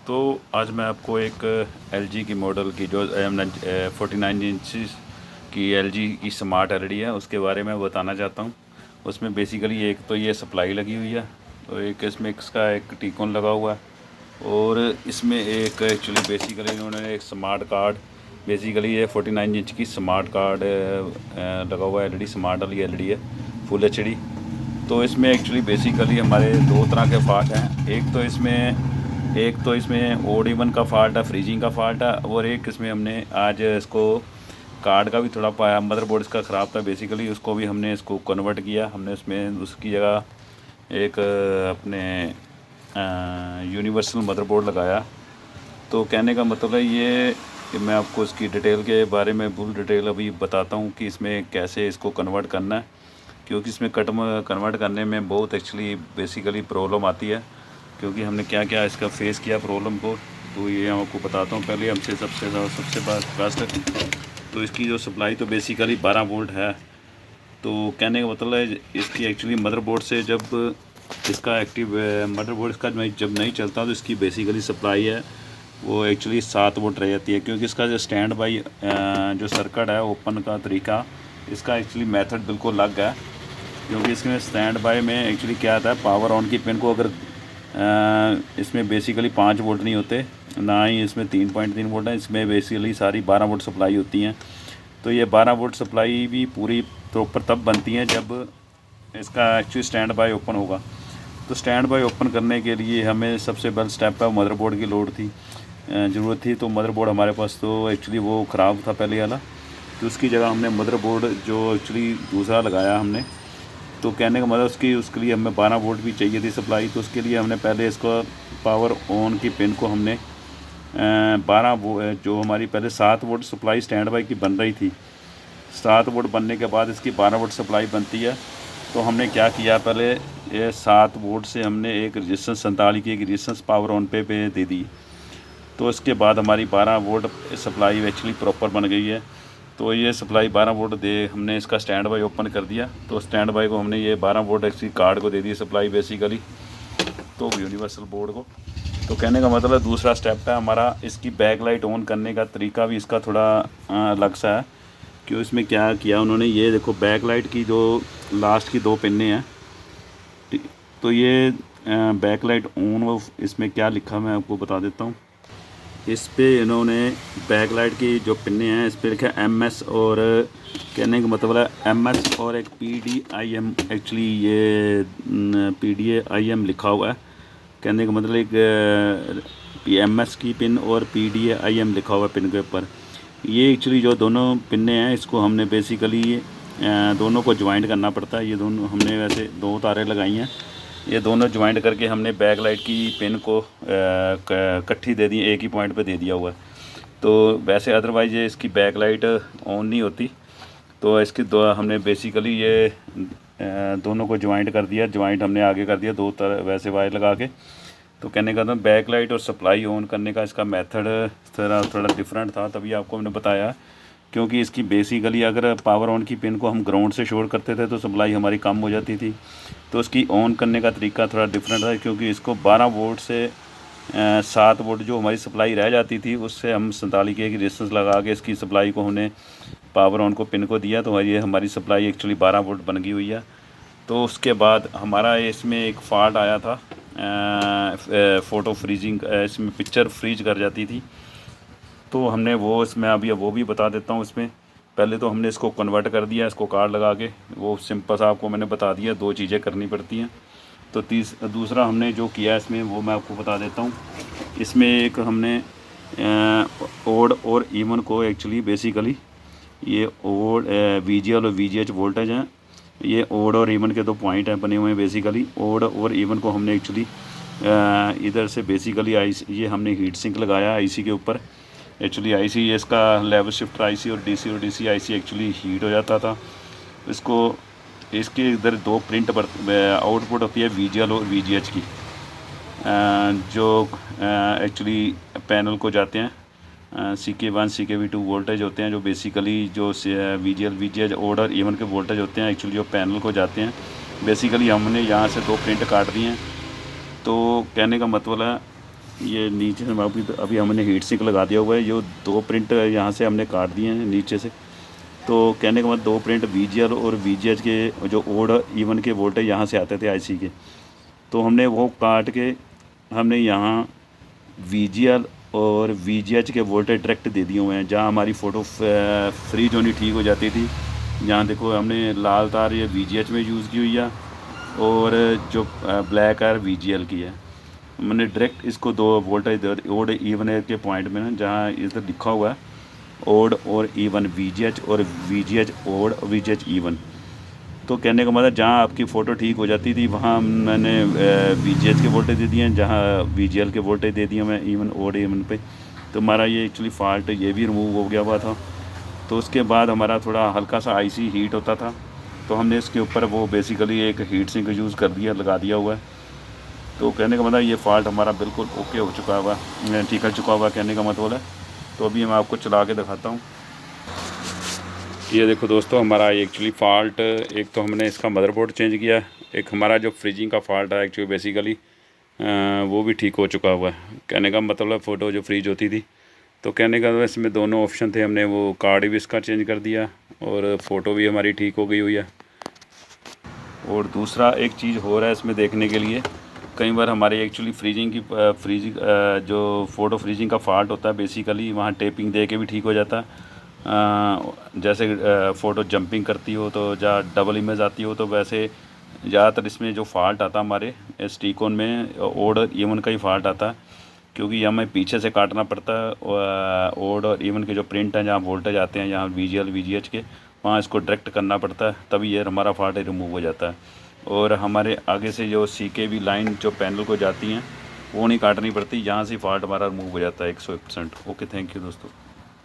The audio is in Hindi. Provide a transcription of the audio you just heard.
तो आज मैं आपको एक LG की मॉडल की जो 49 इंच की LG की स्मार्ट एलईडी है उसके बारे में बताना चाहता हूँ। उसमें बेसिकली एक तो ये सप्लाई लगी हुई है, तो एक इसमें इसका एक टीकॉन लगा हुआ है, और इसमें एक एक्चुअली बेसिकली इन्होंने एक स्मार्ट कार्ड, बेसिकली ये 49 इंच की स्मार्ट कार्ड लगा हुआ है। एलईडी स्मार्ट वाली एलईडी है, फुल एचडी। तो इसमें एक्चुअली बेसिकली हमारे दो तरह के फ़ाल्ट हैं। एक तो इसमें ओड इवन का फ़ाल्ट है, फ्रीजिंग का फ़ाल्ट है, और एक इसमें हमने आज इसको कार्ड का भी थोड़ा पाया, मदरबोर्ड इसका ख़राब था बेसिकली, उसको भी हमने इसको कन्वर्ट किया। हमने उसमें उसकी जगह एक अपने यूनिवर्सल मदरबोर्ड लगाया। तो कहने का मतलब है ये कि मैं आपको इसकी डिटेल के बारे में फुल डिटेल अभी बताता हूँ कि इसमें कैसे इसको कन्वर्ट करना है, क्योंकि इसमें कन्वर्ट करने में बहुत एक्चुअली बेसिकली प्रॉब्लम आती है, क्योंकि हमने क्या क्या इसका फेस किया प्रॉब्लम को। तो ये मैं आपको बताता हूँ। पहले हमसे सबसे फास्ट तो इसकी जो सप्लाई तो बेसिकली 12 वोल्ट है। तो कहने का मतलब है इसकी एक्चुअली मदरबोर्ड से जब इसका एक्टिव मदरबोर्ड इसका जब नहीं चलता तो इसकी बेसिकली सप्लाई है वो एक्चुअली 7 वोल्ट रह जाती है, क्योंकि इसका जो स्टैंड बाई जो सर्किट है ओपन का तरीका, इसका एक्चुअली मेथड बिल्कुल अलग है। क्योंकि इसमें स्टैंड बाय में एक्चुअली क्या आता है, पावर ऑन की पिन को अगर इसमें बेसिकली 5 वोल्ट नहीं होते, ना ही इसमें 3.3 वोल्ट है, इसमें बेसिकली सारी 12 वोल्ट सप्लाई होती हैं। तो ये 12 वोल्ट सप्लाई भी पूरी प्रॉपर तब बनती है जब इसका एक्चुअली स्टैंड बाय ओपन होगा। तो स्टैंड बाय ओपन करने के लिए हमें सबसे पहले स्टेप है मदरबोर्ड की लोड थी, ज़रूरत थी। तो मदरबोर्ड हमारे पास तो एक्चुअली वो ख़राब था पहले वाला, तो उसकी जगह हमने मदरबोर्ड जो एक्चुअली दूसरा लगाया हमने। तो कहने का मतलब उसके लिए हमें 12 वोल्ट भी चाहिए थी सप्लाई। तो उसके लिए हमने पहले इसको पावर ऑन की पिन को हमने 12 वो जो हमारी पहले 7 वोल्ट सप्लाई स्टैंड बाई की बन रही थी, 7 वोल्ट बनने के बाद इसकी 12 वोल्ट सप्लाई बनती है। तो हमने क्या किया, पहले ये 7 वोल्ट से हमने एक रजिस्टेंस 47 की एक रजिस्टेंस पावर ऑन पे दे दी। तो इसके बाद हमारी 12 वोल्ट सप्लाई एक्चुअली प्रॉपर बन गई है। तो ये सप्लाई 12 वोल्ट दे हमने इसका स्टैंड बाई ओपन कर दिया। तो स्टैंड बाई को हमने ये 12 वोल्ट एक्चुअली कार्ड को दे दी सप्लाई बेसिकली, तो यूनिवर्सल बोर्ड को। तो कहने का मतलब दूसरा स्टेप है हमारा, इसकी बैक लाइट ऑन करने का तरीका भी इसका थोड़ा अलग सा है। क्यों, इसमें क्या किया उन्होंने, ये देखो बैक लाइट की जो लास्ट की 2 पिन्ने हैं, तो ये बैक लाइट ऑन, इसमें क्या लिखा मैं आपको बता देता हूँ। इस पे इन्होंने बैक लाइट की जो पिन्ने हैं इस पे लिखा है MS, और कहने का मतलब है MS और एक PDIM, एक्चुअली ये PDIM लिखा हुआ है। कहने का मतलब एक MS की पिन और PDIM लिखा हुआ है पिन के ऊपर। ये एक्चुअली जो दोनों पिन्ने हैं इसको हमने बेसिकली दोनों को ज्वाइंट करना पड़ता है। ये दोनों हमने वैसे 2 तारें लगाई हैं, ये दोनों ज्वाइंट करके हमने बैक लाइट की पिन को इकट्ठी दे दी, एक ही पॉइंट पे दे दिया हुआ है। तो वैसे अदरवाइज़ ये इसकी बैक लाइट ऑन नहीं होती। तो इसकी हमने बेसिकली ये दोनों को ज्वाइंट कर दिया, ज्वाइंट हमने आगे कर दिया 2 तरह वैसे वायर लगा के। तो कहने का था बैक लाइट और सप्लाई ऑन करने का इसका मेथड थोड़ा डिफरेंट था, तभी आपको हमने बताया। क्योंकि इसकी बेसिकली अगर पावर ऑन की पिन को हम ग्राउंड से शॉर्ट करते थे तो सप्लाई हमारी कम हो जाती थी। तो इसकी ऑन करने का तरीका थोड़ा डिफरेंट था, क्योंकि इसको 12 वोल्ट से 7 वोल्ट जो हमारी सप्लाई रह जाती थी उससे हम 47 के रेजिस्टेंस लगा के इसकी सप्लाई को हमने पावर ऑन को पिन को दिया। तो ये हमारी सप्लाई एक्चुअली 12 वोल्ट बन गई हुई है। तो उसके बाद हमारा इसमें एक फ़ाल्ट आया था, फ़ोटो फ्रीजिंग, इसमें पिक्चर फ्रीज कर जाती थी। तो हमने वो इसमें अभी वो भी बता देता हूँ। इसमें पहले तो हमने इसको कन्वर्ट कर दिया, इसको कार्ड लगा के, वो सिंपल सा आपको मैंने बता दिया, 2 चीज़ें करनी पड़ती हैं। तो दूसरा हमने जो किया इसमें वो मैं आपको बता देता हूँ। इसमें एक हमने ओड और इवन को एक्चुअली बेसिकली ये ओड VGL और VGH वोल्टेज हैं, ये ओड और इवन के 2 पॉइंट हैं बने हुए हैं। बेसिकली ओड और इवन को हमने एक्चुअली इधर से बेसिकली ये हमने हीट सिंक लगाया IC के ऊपर। एक्चुअली IC इसका लेवल शिफ्टर IC और DC IC एक्चुअली हीट हो जाता था। इसको इसके इधर 2 प्रिंट आउटपुट होती है VGL और VGH की, जो एक्चुअली पैनल को जाते हैं CK1 CKV2 वोल्टेज होते हैं, जो बेसिकली जो VGL VGH ऑर्डर इवन के वोल्टेज होते हैं एक्चुअली जो पैनल को जाते हैं। बेसिकली हमने यहाँ से 2 प्रिंट काट दिए हैं। तो कहने का मतलब है ये नीचे से अभी हमने हीट सिंक लगा दिया हुआ है। ये 2 प्रिंट यहाँ से हमने काट दिए हैं नीचे से। तो कहने का मतलब 2 प्रिंट VGL और VGH के जो ओड इवन के वोल्टेज यहाँ से आते थे IC के, तो हमने वो काट के हमने यहाँ VGL और VGH के वोल्टेज डायरेक्ट दे दिए हुए हैं। जहाँ हमारी फ़ोटो फ्रीज होनी ठीक हो जाती थी, यहाँ देखो हमने लाल तार ये VGH में यूज़ की हुई है और जो ब्लैक तार VGL की है। मैंने डायरेक्ट इसको 2 वोल्टेज ओड इवन के पॉइंट में ना, जहाँ इधर लिखा हुआ है ओड और इवन VGH और VGH ओड VGH इवन, तो कहने का मतलब जहाँ आपकी फ़ोटो ठीक हो जाती थी वहाँ मैंने VGH के वोल्टेज दे दिए हैं, जहाँ VGL के वोल्टेज दे दिए मैं इवन ओड इवन पे। तो हमारा ये एक्चुअली फ़ाल्ट ये भी रिमूव हो गया हुआ था। तो उसके बाद हमारा थोड़ा हल्का सा IC हीट होता था, तो हमने इसके ऊपर वो बेसिकली एक हीट सिंक यूज़ कर दिया, लगा दिया हुआ है। तो कहने का मतलब ये फ़ाल्ट हमारा बिल्कुल ओके हो चुका हुआ, ठीक कर चुका हुआ कहने का मतलब है। तो अभी मैं आपको चला के दिखाता हूँ। ये देखो दोस्तों, हमारा एक्चुअली फ़ाल्ट, एक तो हमने इसका मदरबोर्ड चेंज किया, एक हमारा जो फ्रीजिंग का फ़ाल्ट है एक्चुअली बेसिकली वो भी ठीक हो चुका हुआ है। कहने का मतलब फ़ोटो जो फ्रीज होती थी, तो कहने का इसमें दोनों ऑप्शन थे, हमने वो कार्ड भी इसका चेंज कर दिया और फ़ोटो भी हमारी ठीक हो गई हुई है। और दूसरा एक चीज़ हो रहा है इसमें देखने के लिए, कई बार हमारे एक्चुअली फ्रीजिंग जो फ़ोटो फ्रीजिंग का फ़ाल्ट होता है बेसिकली वहाँ टेपिंग दे के भी ठीक हो जाता है। जैसे फ़ोटो जंपिंग करती हो तो या डबल इमेज आती हो, तो वैसे ज़्यादातर इसमें जो फ़ाल्ट आता है हमारे स्टिकोन में ओड और इवन का ही फ़ाल्ट आता है, क्योंकि हमें पीछे से काटना पड़ता है ओड और इवन के जो प्रिंट हैं, जहाँ वोल्टेज आते हैं, यहाँ VGL VGH के, वहाँ इसको डायरेक्ट करना पड़ता है, तभी ये हमारा फ़ाल्ट रिमूव हो जाता है। और हमारे आगे से जो CKV लाइन जो पैनल को जाती हैं वो नहीं काटनी पड़ती, यहाँ से फ़ाल्ट हमारा रिमूव हो जाता है 101%। ओके, थैंक यू दोस्तों।